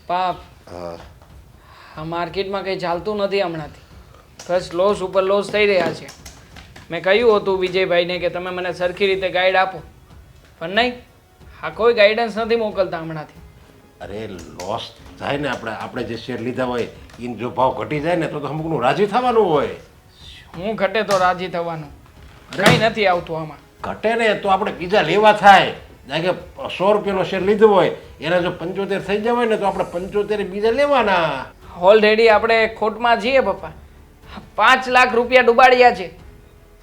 પાપ હા આ માર્કેટમાં કંઈ ચાલતું નથી હમણાંથી. બસ લોસ ઉપર લોસ થઈ રહ્યા છે. મેં કહ્યું હતું વિજયભાઈને કે તમે મને સરખી રીતે ગાઈડ આપો, પણ નહીં, આ કોઈ ગાઈડન્સ નથી મોકલતા હમણાંથી. અરે લોસ થાય ને આપણે જે શેર લીધા હોય એને જો ભાવ ઘટી જાય ને તો અમુકનું રાજી થવાનું હોય. હું ઘટે તો રાજી થવાનું, કંઈ નથી આવતું આમાં. ઘટે ને તો આપણે બીજા લેવા થાય. કારણ કે 100 રૂપિયાનો શેર લીધો હોય એના જો 75 થઈ જાય ને તો આપણે 75 બીજા લેવાના. ઓલરેડી આપણે ખોટમાં છીએ પપ્પા. 5 લાખ રૂપિયા ડૂબાડ્યા છે.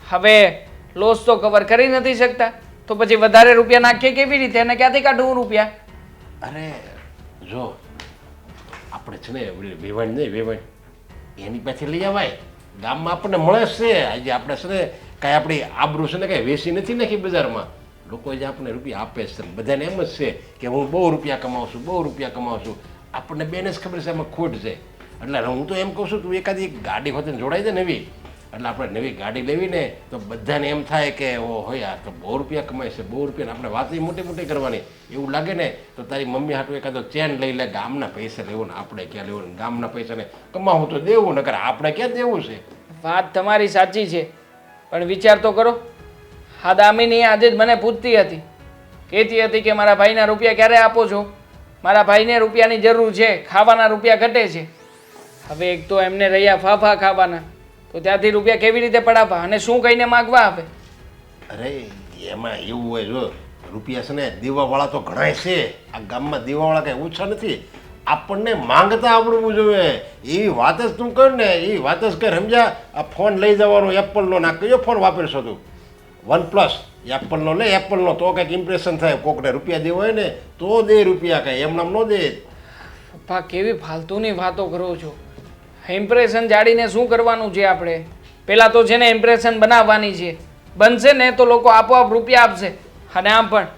હવે લોસ તો કવર કરી નથી શકતા, તો પછી વધારે રૂપિયા નાખીએ કેવી રીતે, અને ક્યાંથી કાઢું રૂપિયા? અરે જો આપણે છે ને વેવાણ નહીં વેવાણ એની પાસેથી લઈ આવાય. ગામમાં આપણને મળે છે. આજે આપણે છે ને કાંઈ આપણી આબરૂ છે ને કાંઈ વેચી નથી નાખી બજારમાં. લોકો જે આપણને રૂપિયા આપે છે બધાને એમ જ છે કે હું બહુ રૂપિયા કમાઉં છું, બહુ રૂપિયા કમાઉં છું. આપણને બેને જ ખબર છે એમાં ખોટ છે. એટલે હું તો એમ કહું છું તું એકાદી ગાડી હોતે જોડાઈ દે નવી. એટલે આપણે નવી ગાડી લેવી ને તો બધાને એમ થાય કે ઓ હોય આ તો બહુ રૂપિયા કમાય છે, બહુ રૂપિયા. આપણે વાત મોટી મોટી કરવાની. એવું લાગે ને તો તારી મમ્મી હાટું એકાદો ચેન લઈ લે. ગામના પૈસા લેવું ને આપણે ક્યાં લેવું ને ગામના પૈસાને કમાવું તો દેવું, નકર આપણે ક્યાં દેવું છે. વાત તમારી સાચી છે, પણ વિચાર તો કરો. હા, દામિની આજે જ મને પૂછતી હતી, કહેતી હતી કે મારા ભાઈના રૂપિયા ક્યારે આપો છો, મારા ભાઈને રૂપિયાની જરૂર છે, ખાવાના રૂપિયા ઘટે છે. હવે એક તો એમને રહ્યા ફાફા ખાવાના, તો ત્યાંથી રૂપિયા કેવી રીતે પડાવવા અને શું કહીને માગવા આવે? અરે એમાં એવું હોય જો રૂપિયા છે ને દેવાવાળા તો ઘણાય છે. આ ગામમાં દેવાવાળા કાંઈ ઓછા નથી. આપણને માંગતા આવડવું જોઈએ. એવી વાત જ તું કર ને, એવી વાત જ કર. સમજ્યા? આ ફોન લઈ જવાનો એપલનો ના કયો ફોન વાપરશો તું? OnePlus એપલનો લે, એપલનો તો કંઈક ઇમ્પ્રેશન થાય. કોકને રૂપિયા દેવો હોય ને તો દે રૂપિયા, કાંઈ એમનામ ન દે. પપ્પા કેવી ફાલતુની વાતો કરો છો. ઇમ્પ્રેશન જાડીને શું કરવાનું છે આપણે? પહેલાં તો છે ને ઇમ્પ્રેશન બનાવવાની છે. બનશે ને તો લોકો આપોઆપ રૂપિયા આપશે. અને આમ પણ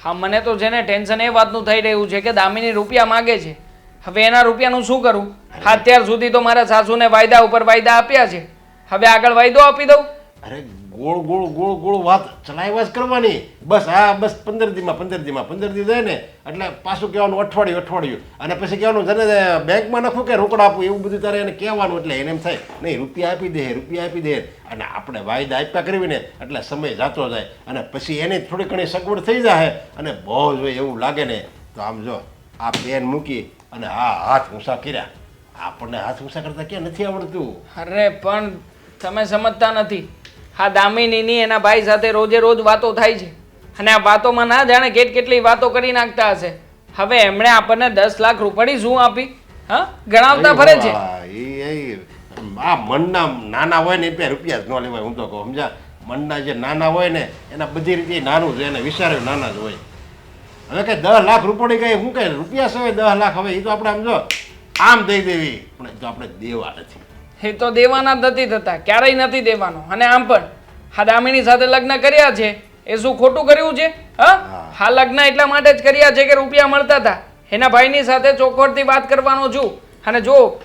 હા, મને તો છે ને ટેન્શન એ વાતનું થઈ રહ્યું છે કે દામિની રૂપિયા માગે છે. હવે એના રૂપિયાનું શું કરું? અત્યાર સુધી તો મારા સાસુને વાયદા ઉપર વાયદા આપ્યા છે, હવે આગળ વાયદો આપી દઉં? અરે ગોળ ગોળ ગોળ ગોળ વાત ચલાવ્યા જ કરવાની. બસ હા, બસ 15 દીમાં 15 દી જાય ને એટલે પાછું કહેવાનું અઠવાડિયું. અને પછી કહેવાનું તને બેંકમાં નાખું કે રોકડા આપું, એવું બધું તારે એને કહેવાનું. એટલે એને એમ થાય નહીં રૂપિયા આપી દે. અને આપણે વાયદા આપ્યા કરવી ને એટલે સમય જાતો જાય અને પછી એની થોડી ઘણી સગવડ થઈ જાય. અને બહુ જ હોય એવું લાગે ને તો આમ જો આ પેન મૂકી અને હા હાથ ઊંચા કર્યા. આપણને હાથ ઊંચા કરતા ક્યાં નથી આવડતું. અરે પણ તમે સમજતા નથી. હા, દામિનીની એના ભાઈ સાથે રોજે રોજ વાતો થાય છે, અને આ વાતોમાં ના જાણે કેટલી વાતો કરી નાખતા હશે. હવે એમણે આપણને 10 લાખ રૂપિયા શું આપી? હા, ગણાવતા ફરે છે. આ મનના નાના હોય ને એ રૂપિયા જ ન લેવાય. હું તો કહું સમજા, મનના જે નાના હોય ને એના બધી રીતે નાનું છે, એને વિચાર્યું નાના જ હોય. હવે કઈ 10 લાખ રૂપિયા કઈ શું કઈ રૂપિયા છે 10 લાખ? હવે એ તો આપણે આમ જો આમ દઈ દેવી, પણ એ તો આપણે દેવા નથી. એ તો દેવાના જ નથી થતા, ક્યારેય નથી દેવાનો. અને આમ પણ હા, દામિની સાથે લગ્ન કર્યા છે, એ શું ખોટું કર્યું છે? હા, લગ્ન એટલા માટે જ કર્યા છે કે રૂપિયા મળતા હતા. એના ભાઈની સાથે ચોખવટથી વાત કરવાનો છું. અને જો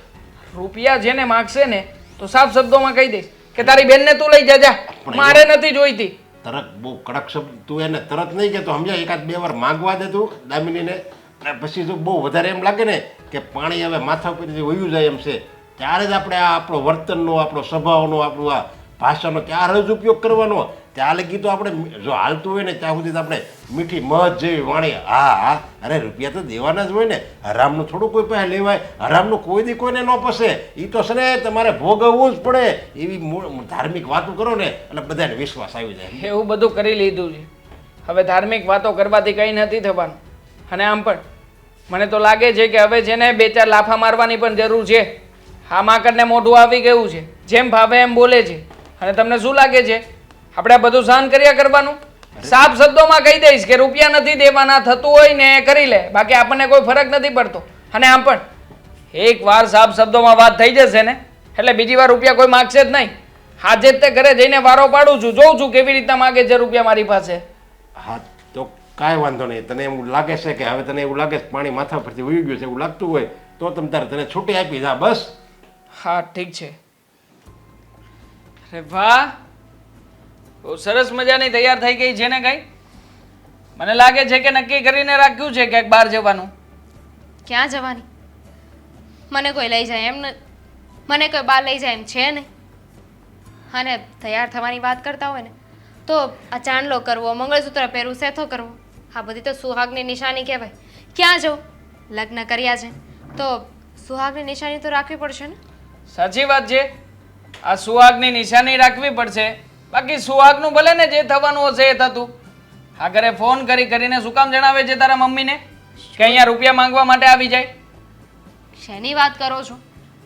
રૂપિયા જેને માગશે ને તો સાફ શબ્દોમાં કહી દઈશ કે તારી બેનને તું લઈ જા, મારે નથી જોઈતી. તરત બહુ કડક શબ્દ તું એને તરત નહીં કહેતો સમજ્યા. એકાદ બે વાર માંગવા દે તું દામિનીને. અને પછી જો બહુ વધારે એમ લાગે ને કે પાણી હવે માથા ઉપરથી વયું જાય એમ છે, ત્યારે જ આપણે આ આપણો વર્તનનો, આપણો સ્વભાવનો, આપણું આ ભાષાનો ત્યારે જ ઉપયોગ કરવાનો. ત્યાં લગી તો આપણે જો હાલતું હોય ને ત્યાં સુધી આપણે મીઠી મધ જેવી વાણી. હા, અરે રૂપિયા તો દેવાના જ હોય ને. હરામનું થોડું કોઈ પાસે લેવાય? હરામનું કોઈ દી કોઈને ન પસે. એ તો છે ને તમારે ભોગવવું જ પડે. એવી ધાર્મિક વાતો કરો ને એટલે બધાને વિશ્વાસ આવી જાય. એવું બધું કરી લીધું છે. હવે ધાર્મિક વાતો કરવાથી કંઈ નથી થવાનું. અને આમ પણ મને તો લાગે છે કે હવે છે ને 2-4 લાફા મારવાની પણ જરૂર છે. હા, માકડને મોઢું આવી ગયું છે, જેમ ભાવે એમ બોલે છે. અને તમને શું લાગે છે આપણે બધું સહન કર્યા કરવાનું? સાફ શબ્દોમાં કહી દઈશ કે રૂપિયા નથી દેવાના, થતું હોય ને એ કરી લે, બાકી આપણને કોઈ ફરક નથી પડતો. અને આમ પણ એકવાર સાફ શબ્દોમાં વાત થઈ જશે ને એટલે બીજી વાર રૂપિયા કોઈ માગશે જ નહીં. આજે જ તે ઘરે જઈને વારો પાડું છું, જોઉં છું કેવી રીતના માગે છે રૂપિયા મારી પાસે. હા, તો કાંઈ વાંધો નહીં. તને એવું લાગે છે કે હવે તને એવું લાગે છે પાણી માથા પરથી વહી ગયું છે એવું લાગતું હોય તો તને છૂટી આપી જા બસ. હા, ઠીક છે. અરે વાહ, બહુ સરસ મજાની તૈયાર થઈ ગઈ છે ને કઈ? મને લાગે છે કે નક્કી કરીને રાખ્યું છે ક્યાંક બહાર જવાનું. ક્યાં જવાની? મને કોઈ લઈ જાય એમ ન, મને કોઈ બહાર લઈ જાય એમ છે નહીં. અને તૈયાર થવાની વાત કરતા હોય ને તો આ ચાંદલો કરવો, મંગળસૂત્ર પહેરવું, સેથો કરવો, આ બધી તો સુહાગની નિશાની કહેવાય. ક્યાં જાઉં? લગ્ન કર્યા છે તો સુહાગની નિશાની તો રાખવી પડશે ને. સાચી વાત છે, આ સુહાગની નિશાની રાખવી પડશે. બાકી સુહાગનું ભલે ને જે થવાનું હશે એ થતું. આ ઘરે ફોન કરીને શું કામ જણાવે છે તારા મમ્મીને કે અહીંયા રૂપિયા માંગવા માટે આવી જાય? શેની વાત કરો છો?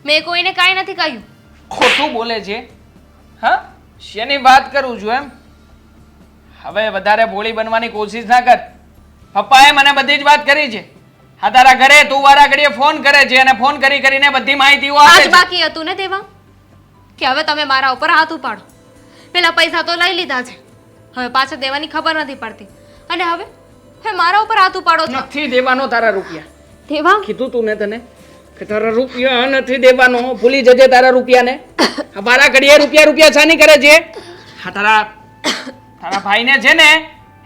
મેં કોઈને કાંઈ નથી કહ્યું. ખોટું બોલે છે. હા, શેની વાત કરું છું એમ? હવે વધારે ભોળી બનવાની કોશિશ ના કર. પપ્પાએ મને બધી જ વાત કરી છે. હા, તારા ઘરે તું વારા ઘડીએ ફોન કરે છે અને ફોન કરીને બધી માહિતીઓ આપે આજ છે. બાકી હતું ને તેવા કે હવે તમે મારા ઉપર હાથ ઉપાડો. પેલા પૈસા તો લઈ લીધા છે, હવે પાછા દેવાની ખબર નથી પડતી. અને હવે મારા ઉપર હાથ ઉપાડો છો. નથી દેવાનો તારા રૂપિયા. દેવા કીધું તું ને તને કે તારા રૂપિયા નથી દેવાનો. ભૂલી જજે તારા રૂપિયાને. આ વારા ઘડીએ રૂપિયા છાની કરે છે. હા, તારા ભાઈને છે ને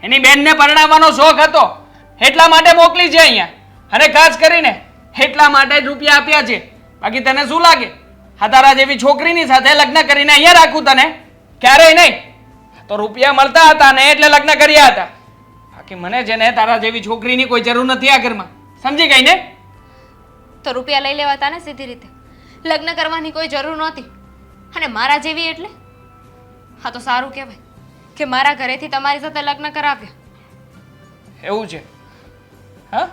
એની બેનને પરણાવવાનો શોખ હતો એટલા માટે મોકલી છે અહીંયા. અને ખાસ કરીને એટલા માટે જ રૂપિયા આપ્યા છે. બાકી તને શું લાગે હા તારા જેવી છોકરીની સાથે લગ્ન કરીને અહીંયા રાખું તને? ક્યારેય નહીં. તો રૂપિયા મળતા હતા ને એટલે લગ્ન કર્યા હતા. બાકી મને છે ને તારા જેવી છોકરીની કોઈ જરૂર નથી આ ઘરમાં. સમજી ગઈ ને? તો રૂપિયા લઈ લેવાતા ને સીધી રીતે. લગ્ન કરવાની કોઈ જરૂર નહોતી. અને મારા જેવી એટલે હા તો સારું કહેવાય કે મારા ઘરેથી તમારી સાથે લગ્ન કરાવ્યા. એવું છે? હા,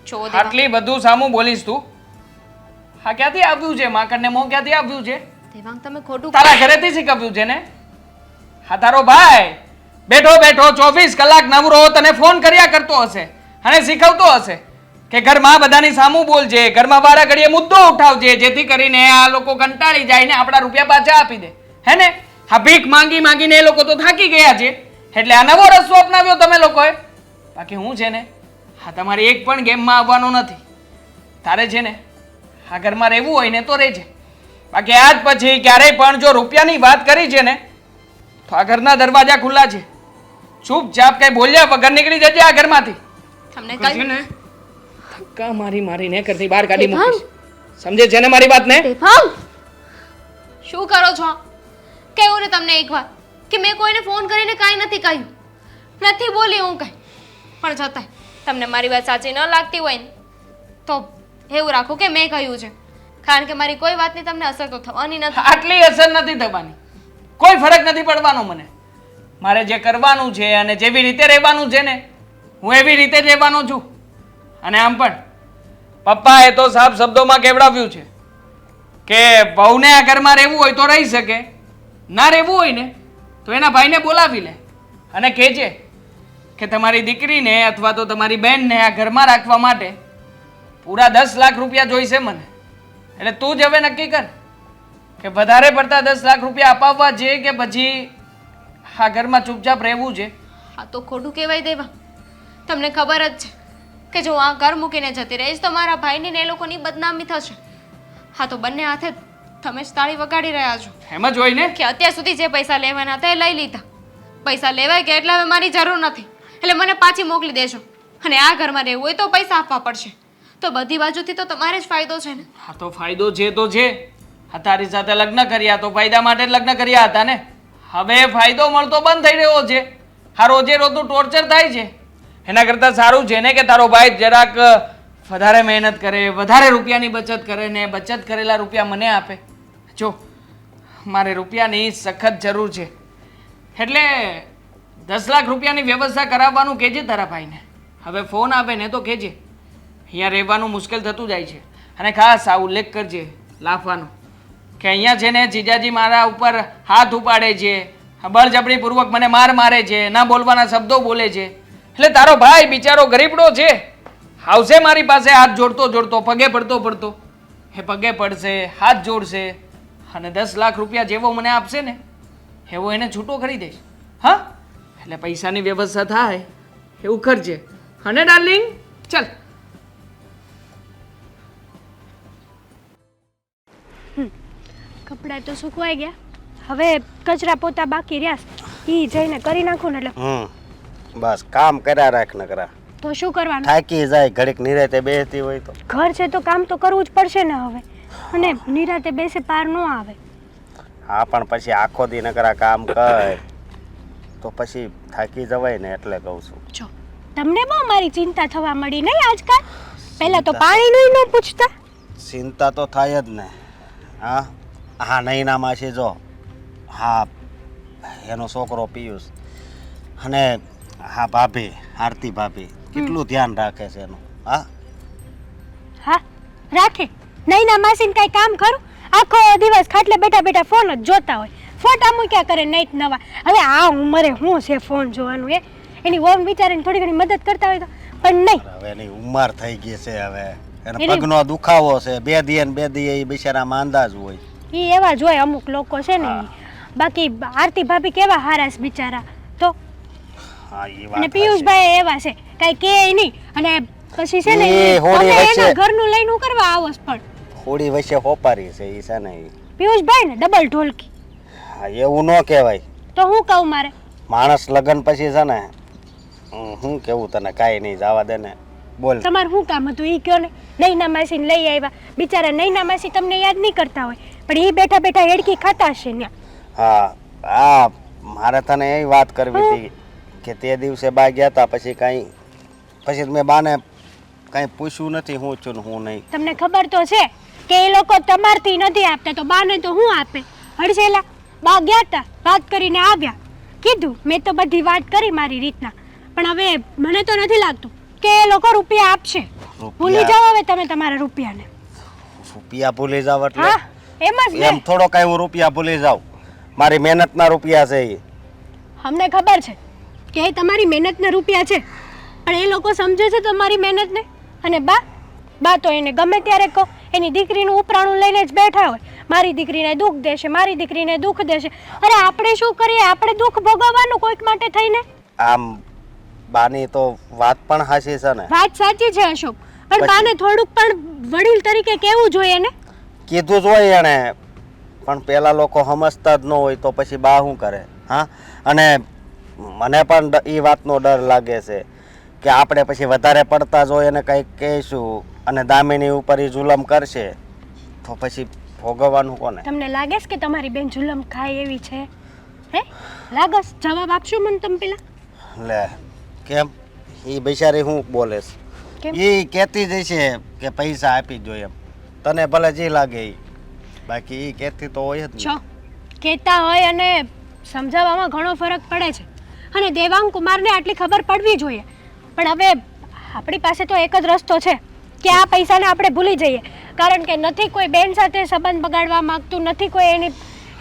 જો દેવા, આટલી બધું સામું બોલીશ તું? હા, ક્યાંથી આવ્યું છે? માકડને મોં ક્યાંથી આવ્યું છે? દેવાંગ તમે ખોટું તારા ઘરેથી શીખવ્યું છે ને? હા, તારો ભાઈ બેઠો 24 કલાક નવરો તને ફોન કર્યા કરતો હશે અને શીખવતો હશે કે ઘરમાં બધાની સામું બોલજે, ઘરમાં વારા ઘડીએ મુદ્દો ઉઠાવજે, જેથી કરીને આ લોકો કંટાળી જાય ને આપણા રૂપિયા પાછા આપી દે. હે ને? હા, ભીખ માંગીને એ લોકો તો થાકી ગયા છે એટલે આ નવો રસ્તો અપનાવ્યો તમે લોકોએ. બાકી હું છે ને હા તમારી એક પણ ગેમમાં આવવાનો નથી. તારે છે ને આ ઘરમાં રહેવું હોય ને તો રહેજે. બાકી આજ પછી ક્યારેય પણ જો રૂપિયાની વાત કરી છે ને તો આ ઘરના દરવાજા ખુલ્લા છે. ચૂપચાપ કઈ બોલ્યા વગર નીકળી જજે આ ઘરમાંથી. તમને પછી કહ્યું ને ધક્કા મારીને ઘરથી બહાર કાઢી મૂકીશ. સમજે છે ને મારી વાતને? દેવાંગ શું કરો છો? કહ્યું ને તમને એકવાર કે મેં કોઈને ફોન કરીને કાંઈ નથી કહ્યું, નથી બોલી હું કાંઈ. પણ છતાંય તમને મારી વાત સાચી ન લાગતી હોય ને તો એવું રાખો કે મેં કહ્યું છે. કારણ કે મારી કોઈ વાતની તમને અસર તો થવાની નથી. આટલી અસર નથી થવાની. કોઈ ફરક નથી પડવાનો મને. મારે જે કરવાનું છે અને જેવી રીતે રહેવાનું છે ને હું એવી રીતે જ રહેવાનો છું. અને આમ પણ પપ્પાએ તો સાફ શબ્દોમાં કહેવડાવ્યું છે કે વહુને આ ઘરમાં રહેવું હોય તો રહી શકે, ના રહેવું હોય ને તો એના ભાઈને બોલાવી લે અને કહેજે કે તમારી દીકરીને અથવા તો તમારી બહેનને આ ઘરમાં રાખવા માટે પૂરા 10 લાખ રૂપિયા જોઈશે મને. એટલે તું જ હવે નક્કી કર કે વધારે પડતા 10 લાખ રૂપિયા અપાવવા છે કે પછી આ ઘરમાં ચૂપચાપ રહેવું છે. આ તો ખોટું કહેવાય દેવા. તમને ખબર જ છે કે જો આ ઘર મૂકીને જતી રહીશ તો મારા ભાઈની ને એ લોકોની બદનામી થશે. હા તો બંને હાથે તમે જ તાળી વગાડી રહ્યા છો એમ જ હોય ને કે અત્યાર સુધી જે પૈસા લેવાના હતા એ લઈ લીધા. પૈસા લેવાય ગયા એટલે હવે મારી જરૂર નથી એટલે મને પાછી મોકલી દેશો. અને આ ઘરમાં રહેવું હોય તો પૈસા આપવા પડશે. તો બધી બાજુથી તો તમારે જ ફાયદો છે ને. હા તો ફાયદો છે તો છે. હા, તારી સાથે લગ્ન કર્યા તો ફાયદા માટે જ લગ્ન કર્યા હતા ને. હવે ફાયદો મળતો બંધ થઈ રહ્યો છે. હા, રોજે રોજનું ટોર્ચર થાય છે. એના કરતાં સારું છે ને કે તારો ભાઈ જરાક વધારે મહેનત કરે, વધારે રૂપિયાની બચત કરે ને બચત કરેલા રૂપિયા મને આપે. જો મારે રૂપિયાની સખત જરૂર છે એટલે 10 લાખ રૂપિયાની વ્યવસ્થા કરાવવાનું કહેજે તારા ભાઈને. હવે ફોન આવે ને તો કહેજે અહીંયા રહેવાનું મુશ્કેલ થતું જાય છે. અને ખાસ આ ઉલ્લેખ કરજે લાફવાનો કે અહીંયા છે ને જીજાજી મારા ઉપર હાથ ઉપાડે છે, બળજબરીપૂર્વક મને મારે છે, ના બોલવાના શબ્દો બોલે છે. એટલે તારો ભાઈ બિચારો ગરીબડો છે, આવશે મારી પાસે હાથ જોડતો પગે પડતો એ પગે પડશે, હાથ જોડશે અને 10 લાખ રૂપિયા જેવો મને આપશે ને એવો એને છૂટો કરી દઈશ. હા, એટલે પૈસાની વ્યવસ્થા થાય એવું કરજે. અને ડાર્લિંગ ચાલ. કપડાં તો સુકવાઈ ગયા, હવે કચરા પોતા બાકી રહ્યા ઈ જઈને કરી નાખું ને એટલે બસ કામ કર્યા રાખ ન કરા તો શું કરવાનું? થાકી જાય ઘડીક નિરાતે બેસતી હોય તો. ઘર છે તો કામ તો કરવું જ પડશે ને. હવે અને નિરાતે બેસે પાર ન આવે. હા પણ પછી આખો દી નકરા કામ કર તો પછી થાકી જવાય ને એટલે કહું છું. જો તમને બહુ મારી ચિંતા થવા મળી નહીં આજકાલ. પહેલા તો પાણીનું ન પૂછતા. ચિંતા તો થાય જ ને. હા હા નૈનામાં છે જો. હા એનો છોકરો પિયુષ અને હા ભાભી આરતી ભાભી કેટલું ધ્યાન રાખે છે એનું. હા હા રાખે. નૈના માસીને કાંઈ કામ ખરું? આખો દિવસ ખાટલે બેઠા બેઠા ફોન જ જોતા હોય. ફોટા મૂક્યા કરે નહીં નવા. હવે આ ઉંમરે શું છે ફોન જોવાનું? એની વહુ વિચારીને થોડી ઘણી મદદ કરતા હોય તો, પણ નહીં. હવે એની ઉંમર થઈ ગઈ છે. હવે એને પગનો દુખાવો છે. બે દી એ બિચારા માંદા જ હોય. એ એવા જ હોય અમુક લોકો છે ને ઈ. બાકી આરતી ભાભી કેવા હારાસ બિચારા તો. હા એ અને વાત પિયુષભાઈ એવા છે કાંઈ કે નહીં. અને પછી છે ને એ હોળી તમે વચ્ચે- એના ઘરનું લઈને હું કરવા આવો છો? પણ હોળી વચ્ચે હોપારી છે એ છે ને ઈ. પિયુષભાઈ ને ડબલ ઢોલકી. હા એવું ન કહેવાય. તો હું કહું મારે? માણસ લગ્ન પછી છે ને હું કેવું તને કાંઈ નહીં જવા દે ને. બોલ. તમારું શું કામ હતું એ કયો ને? નૈના માસીને લઈ આવ્યા. બિચારા નૈના માસી તમને યાદ નહીં કરતા હોય, પણ એ બેઠા બેઠા હેડકી ખાતા હશે ત્યાં. હા હા મારે તને એ વાત કરવી હતી કે તે દિવસે બા ગયા હતા પછી મેં બાને કાંઈ પૂછ્યું નથી હું છું ને હું નહીં. તમને ખબર તો છે કે એ લોકો તમારથી નથી આપતા, તો બાને તો હું આપે? હડસેલા બા ગયા હતા, વાત કરીને આવ્યા. કીધું મેં તો બધી વાત કરી મારી રીતના, પણ હવે મને તો નથી લાગતું કે એ લોકો રૂપિયા આપશે. ભૂલી જાઓ હવે તમે તમારા રૂપિયાને. રૂપિયા ભૂલી જાવ એટલે હા એમ જ ને. એમ થોડો કાંઈ હું રૂપિયા ભૂલી જાઉં. મારી મહેનતના રૂપિયા છે એ. અમને ખબર છે કે એ તમારી મહેનતના રૂપિયા છે, પણ એ લોકો સમજે છે તમારી મહેનતને? અને બા તો એને ગમે ત્યારે કહો એની દીકરીનું ઉપરાણું લઈને જ બેઠા હોય. મારી દીકરીને દુઃખ દેશે, મારી દીકરીને દુઃખ દેશે. અરે આપણે શું કરીએ? આપણે દુઃખ ભોગવવાનું કોઈક માટે થઈને. આમ બાની તો વાત પણ હાચી છે ને. વાત સાચી છે અશોક, પણ બાને થોડુંક પણ વડીલ તરીકે કહેવું જોઈએ ને. કીધું જ હોય એણે, પણ પેલા લોકો સમજતા જ ન હોય તો પછી બા શું કરે? હા અને મને પણ એ વાતનો ડર લાગે છે કે આપણે પછી વધારે પડતા જ હોય એને કંઈક કહીશું અને દામિની ઉપર એ જુલમ કરશે તો પછી ભોગવવાનું કોને? તમને લાગે છે કે તમારી બેન જુલમ ખાય એવી છે? હે લાગસ? જવાબ આપશો મને તમે પેલા? લે કેમ? એ બિચારી શું બોલે છે? કેમ? એ કહેતી જ છે કે પૈસા આપી જ જોઈએ એમ. તને ભલે જે લાગે એ, બાકી એ કહેતી તો હોય જ છો ને. કહેતા હોય અને સમજાવવામાં ઘણો ફરક પડે છે. અને દેવાંગ કુમારને આટલી ખબર પડવી જોઈએ. પણ હવે આપણી પાસે તો એક જ રસ્તો છે કે આ પૈસાને આપણે ભૂલી જઈએ. કારણ કે નથી કોઈ બેન સાથે સંબંધ બગાડવા માંગતું, નથી કોઈ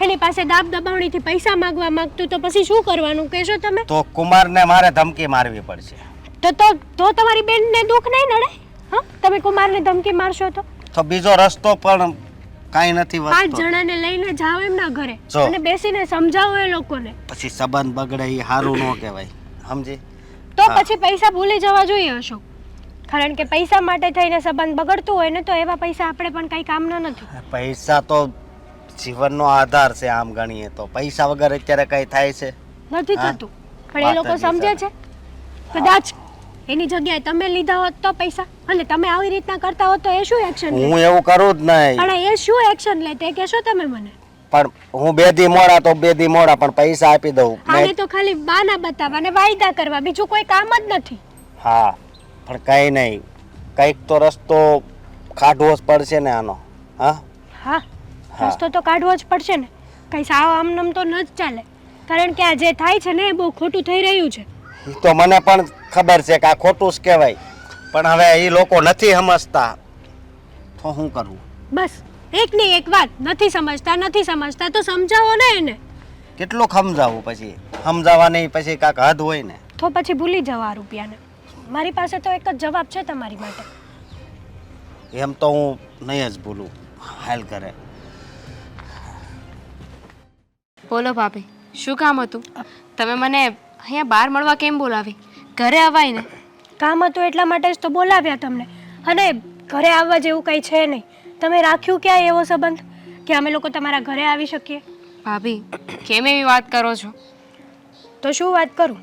એની પાસે દાબ દબાવણીથી પૈસા માંગવા માંગતું, તો પછી શું કરવાનું કહેશો તમે? તો કુમારને મારે ધમકી મારવી પડશે. તો તમારી બેનને દુઃખ નહીં નડે? હા તમે કુમારને ધમકી મારશો તો બીજો રસ્તો પણ કાંઈ નથી 5 વધતો. જણાને લઈને જાઓ એમના ઘરે જો. અને બેસીને સમજાવો એ લોકોને. પછી સંબંધ બગડે એ સારું ન કહેવાય. સમજી? તો હા. પછી પૈસા ભૂલી જવા જોઈએ અશોક. કારણ કે પૈસા માટે થઈને સંબંધ બગડતું હોય ને તો એવા પૈસા આપણે પણ કઈ કામના નથી. પૈસા તો જીવનનો આધાર છે. આમ ગણીએ તો પૈસા વગર અત્યારે કઈ થાય છે? નથી હા. થતું. પણ એ લોકો વાત જ સમજે છે? કદાચ એની જગ્યાએ તમે લીધા હોત તો પૈસા, અને તમે આવી રીતના કરતા હોત તો એ શું એક્શન લે? હું એવું કરું જ નહીં. પણ એ શું એક્શન લે તે કહેશો તમે મને? પણ હું 2 દી મોડા તો 2 દી મોડા પણ પૈસા આપી દઉં. આને તો ખાલી બાના બતાવવા અને વાયદા કરવા, બીજું કોઈ કામ જ નથી. હા પણ કઈ નહીં, કઈક તો રસ્તો કાઢવો જ પડશે ને આનો. હા હા હા. રસ્તો તો કાઢવો જ પડશે ને. કઈ સાવ આમનામ તો ન જ ચાલે. કારણ કે આ જે થાય છે ને એ બહુ ખોટું થઈ રહ્યું છે. એ તો મને પણ ખબર છે કે આ ખોટું જ કહેવાય, પણ હવે એ લોકો નથી સમજતા તો શું કરવું? બસ એકની એક વાત, નથી સમજતા તો સમજાવો ને એને. કેટલું સમજાવવું? પછી સમજાવવા નહીં પછી કાંક હદ હોય ને. તો પછી ભૂલી જવા આ રૂપિયાને. મારી પાસે તો એક જ જવાબ છે તમારી માટે. એમ તો હું નહીં જ ભૂલું. હાલ કરે. બોલો ભાભી, શું કામ હતું? તમે મને અહીંયા બહાર મળવા કેમ બોલાવી? ઘરે અવાય ને. કામ હતું એટલા માટે જ તો બોલાવ્યા તમને. અને ઘરે આવવા જેવું કંઈ છે નહીં. તમે રાખ્યું ક્યાં એવો સંબંધ કે અમે લોકો તમારા ઘરે આવી શકીએ? ભાભી, કેમ એવી વાત કરો છો? તો શું વાત કરું?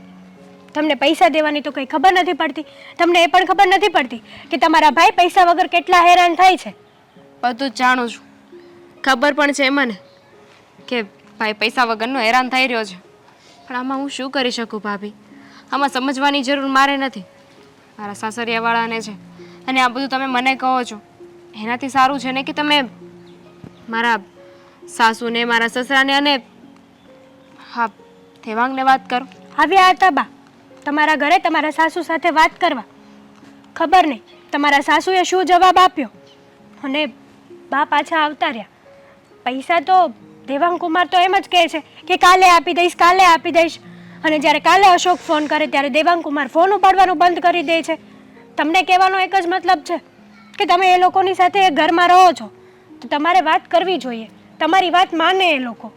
તમને પૈસા દેવાની તો કંઈ ખબર નથી પડતી. તમને એ પણ ખબર નથી પડતી કે તમારા ભાઈ પૈસા વગર કેટલા હેરાન થાય છે. બધું જ જાણું છું. ખબર પણ છે મને કે ભાઈ પૈસા વગરનો હેરાન થઈ રહ્યો છે. પણ આમાં હું શું કરી શકું ભાભી? આમાં સમજવાની જરૂર મારે નથી. મારા સાસરિયાવાળાને છે. અને આ બધું તમે મને કહો છો એનાથી સારું છે ને કે તમે મારા સાસુને, મારા સસરાને અને હા દેવાંગને વાત કરો. આવ્યા હતા બા તમારા ઘરે તમારા સાસુ સાથે વાત કરવા. ખબર નહીં તમારા સાસુએ શું જવાબ આપ્યો અને બા પાછા આવતા રહ્યા. પૈસા તો દેવાંગ કુમાર તો એમ જ કહે છે કે કાલે આપી દઈશ, કાલે આપી દઈશ. અને જ્યારે કાલે અશોક ફોન કરે ત્યારે દેવાંગ કુમાર ફોન ઉપાડવાનું બંધ કરી દે છે. તમને કહેવાનો એક જ મતલબ છે કે તમે એ લોકોની સાથે એક ઘરમાં રહો છો તો તમારે વાત કરવી જોઈએ. તમારી વાત માને એ લોકો.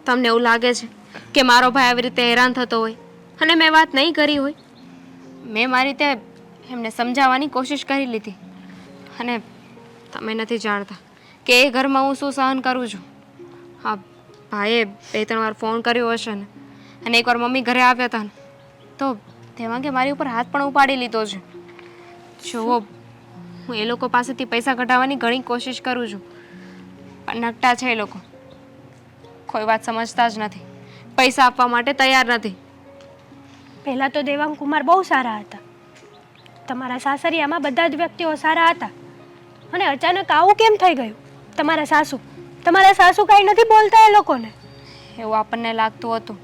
તમને એવું લાગે છે કે મારો ભાઈ આવી રીતે હેરાન થતો હોય અને મેં વાત નહીં કરી હોય? મેં મારી રીતે એમને સમજાવવાની કોશિશ કરી લીધી. અને તમે નથી જાણતા કે એ ઘરમાં હું શું સહન કરું છું. હા ભાઈએ 2-3 વાર ફોન કર્યો હશે ને અને એકવાર મમ્મી ઘરે આવ્યા હતા ને તો દેવાંગે મારી ઉપર હાથ પણ ઉપાડી લીધો છે. જુઓ હું એ લોકો પાસેથી પૈસા કઢાવવાની ઘણી કોશિશ કરું છું પણ નકટા છે એ લોકો. કોઈ વાત સમજતા જ નથી. પૈસા આપવા માટે તૈયાર નથી. પહેલાં તો દેવાંગ કુમાર બહુ સારા હતા. તમારા સાસરિયામાં બધા જ વ્યક્તિઓ સારા હતા અને અચાનક આવું કેમ થઈ ગયું? તમારા સાસુ કાંઈ નથી બોલતા એ લોકોને? એવું આપણને લાગતું હતું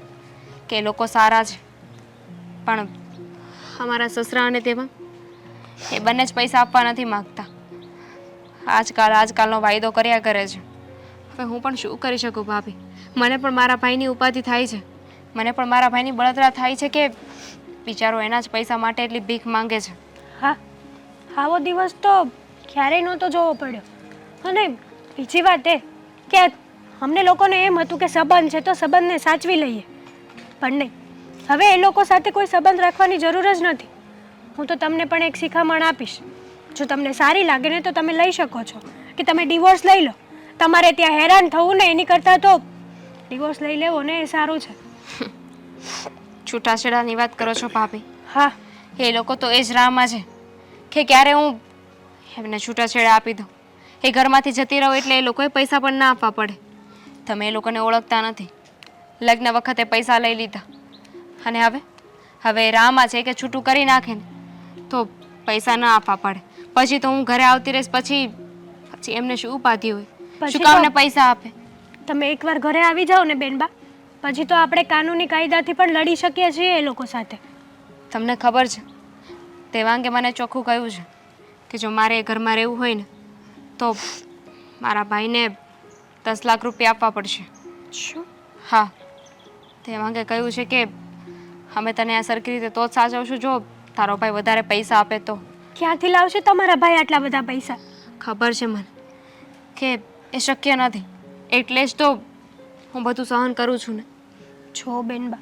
કે એ લોકો સારા છે પણ અમારા સસરા અને તેમાં એ બંને જ પૈસા આપવા નથી માગતા. આજકાલનો વાયદો કર્યા કરે છે. હવે હું પણ શું કરી શકું ભાભી? મને પણ મારા ભાઈની ઉપાધિ થાય છે. મને પણ મારા ભાઈની બળતરા થાય છે કે બિચારો એના જ પૈસા માટે એટલી ભીખ માંગે છે. હા, આવો દિવસ તો ક્યારેય નહોતો જોવો પડ્યો. અને બીજી વાત એ કે અમને લોકોને એમ હતું કે સંબંધ છે તો સંબંધને સાચવી લઈએ. પણ નહીં, હવે એ લોકો સાથે કોઈ સંબંધ રાખવાની જરૂર જ નથી. હું તો તમને પણ એક શિખામણ આપીશ. જો તમને સારી લાગે ને તો તમે લઈ શકો છો કે તમે ડિવોર્સ લઈ લો. તમારે ત્યાં હેરાન થવું ને એની કરતાં તો ડિવોર્સ લઈ લેવો ને એ સારું છે. છૂટાછેડાની વાત કરો છો ભાભી? હા, એ લોકો તો એ જ રાહમાં છે કે ક્યારે હું એમને છૂટાછેડા આપી દઉં. એ ઘરમાંથી જતી રહો એટલે એ લોકોએ પૈસા પણ ના આપવા પડે. તમે એ લોકોને ઓળખતા નથી. લગ્ન વખતે પૈસા લઈ લીધા અને હવે એ રાહમાં છે કે છૂટું કરી નાખે ને તો પૈસા ના આપવા પડે. પછી તો હું ઘરે આવતી રહીશ. પછી એમને શું ઉપાધિ હોય? પછી શું કામને તો- પૈસા આપે? તમે એકવાર ઘરે આવી જાઓ ને બેનબા, પછી તો આપણે કાનૂની કાયદાથી પણ લડી શકીએ છીએ એ લોકો સાથે. તમને ખબર છે દેવાંગે મને ચોખ્ખું કહ્યું છે કે જો મારે એ ઘરમાં રહેવું હોય ને તો મારા ભાઈને 10 લાખ રૂપિયા આપવા પડશે. શું? હા, દેવાંગે કહ્યું છે કે અમે તને આ સરખી રીતે તો જ સાચવશું જો તારો ભાઈ વધારે પૈસા આપે તો. ક્યાંથી લાવશે તમારા ભાઈ આટલા બધા પૈસા? ખબર છે મને કે એ શક્ય નથી એટલે જ તો હું બધું સહન કરું છું ને. છો બેનબા,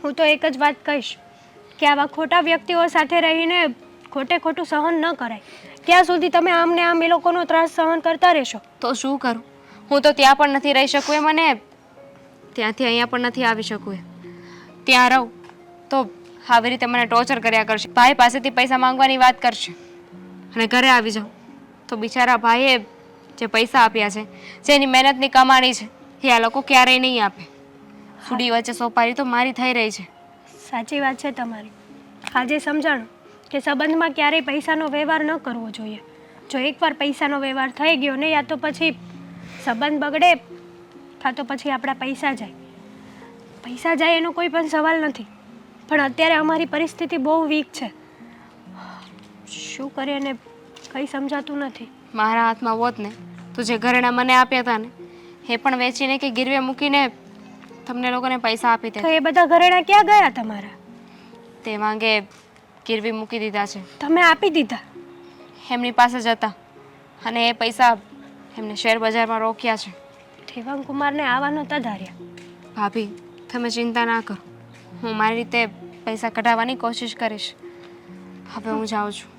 હું તો એક જ વાત કહીશ કે આવા ખોટા વ્યક્તિઓ સાથે રહીને ખોટું સહન ન કરાય. ત્યાં સુધી તમે આમને આમ એ લોકોનો ત્રાસ સહન કરતા રહેશો. તો શું કરું? હું તો ત્યાં પણ નથી રહી શકું એમ અને ત્યાંથી અહીંયા પણ નથી આવી શકું એમ. ત્યાં રહું તો આવી રીતે મને ટોર્ચર કર્યા કરશે. ભાઈ પાસેથી પૈસા માંગવાની વાત કરશે અને ઘરે આવી જાઉં તો બિચારા ભાઈએ જે પૈસા આપ્યા છે, જેની મહેનતની કમાણી છે, એ આ લોકો ક્યારેય નહીં આપે. સુડી વચ્ચે સોપારી તો મારી થઈ રહી છે. સાચી વાત છે તમારી. આજે સમજાણું કે સંબંધમાં ક્યારેય પૈસાનો વ્યવહાર ન કરવો જોઈએ. જો એકવાર પૈસાનો વ્યવહાર થઈ ગયો ને યા તો પછી સંબંધ બગડે કાં તો પછી આપણા પૈસા જાય. પૈસા જાય એનો કોઈ પણ સવાલ નથી પણ અત્યારે અમારી પરિસ્થિતિ બહુ વીક છે. શું કરીએ ને કંઈ સમજાતું નથી. મારા હાથમાં હોત ને તો જે ઘરેણા મને આપ્યા હતા ને એ પણ વેચીને કે ગીરવે મૂકીને તમને લોકોને પૈસા આપી દે. તો એ બધા ઘરેણા ક્યાં ગયા તમારા? તે માંગે ગીરવી મૂકી દીધા છે. તમે આપી દીધા? એમની પાસે જ હતા અને એ પૈસા એમને શેર બજારમાં રોક્યા છે. દેવાંગ કુમારને આવા નહોતા ધાર્યા. ભાભી તમે ચિંતા ના કરો. હું મારી રીતે પૈસા કઢાવવાની કોશિશ કરીશ. હવે હું જાઉં છું.